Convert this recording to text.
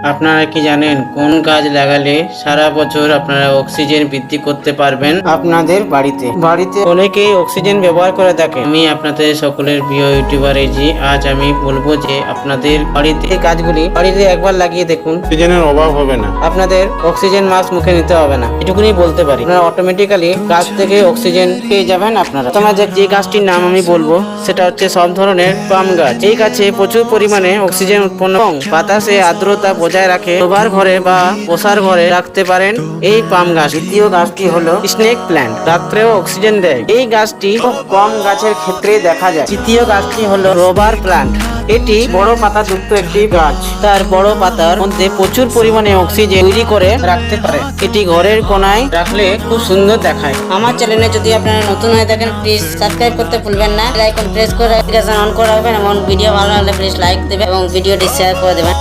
আপনারা কি জানেন কোন গাছ লাগালে সারা বছর আপনারা অক্সিজেন বৃদ্ধি করতে পারবেন আপনাদের বাড়িতে অনেকেই অক্সিজেন ব্যবহার করে থাকে। আমি আপনাদের সকলের প্রিয় ইউটিউবার এজি। আজ আমি বলবো যে আপনাদের বাড়িতে এই গাছগুলি বাড়িতে একবার লাগিয়ে দেখুন, অক্সিজেনের অভাব হবে না। আপনাদের অক্সিজেন মাস্ক মুখে নিতে হবে না। এটুকুনি বলতে পারি, আপনারা অটোমেটিক্যালি গাছ থেকে অক্সিজেন পেয়ে যাবেন। আপনারা তোমার যে গাছটির নাম আমি বলবো সেটা হচ্ছে সব ধরনের পাম গাছ। এই গাছে প্রচুর পরিমাণে অক্সিজেন উৎপন্ন এবং বাতাসে আর্দ্রতা বজায় রাখে। শোবার ঘরে বা বসার ঘরে রাখতে পারেন এই পাম গাছ। দ্বিতীয় গাছটি হলো স্নেক প্ল্যান্ট, রাত্রেও অক্সিজেন দেয়। এই গাছটি খুব কম গাছের ক্ষেত্রে দেখা যায়। তৃতীয় গাছটি হলো রবার প্ল্যান্ট। এটি বড় পাতা যুক্ত একটি গাছ। তার বড় পাতার মধ্যে প্রচুর পরিমাণে অক্সিজেন তৈরি করে রাখতে পারে। এটি ঘরের কোনায় রাখলে খুব সুন্দর দেখায়। আমার চ্যানেলে যদি আপনারা নতুন হয়ে থাকেন প্লিজ সাবস্ক্রাইব করতে ভুলবেন না। বেল আইকন প্রেস করে নোটিফিকেশন অন করে রাখবেন এবং ভিডিও ভালো লাগলে প্লিজ লাইক দেবেন এবং ভিডিওটি শেয়ার করে দেবেন।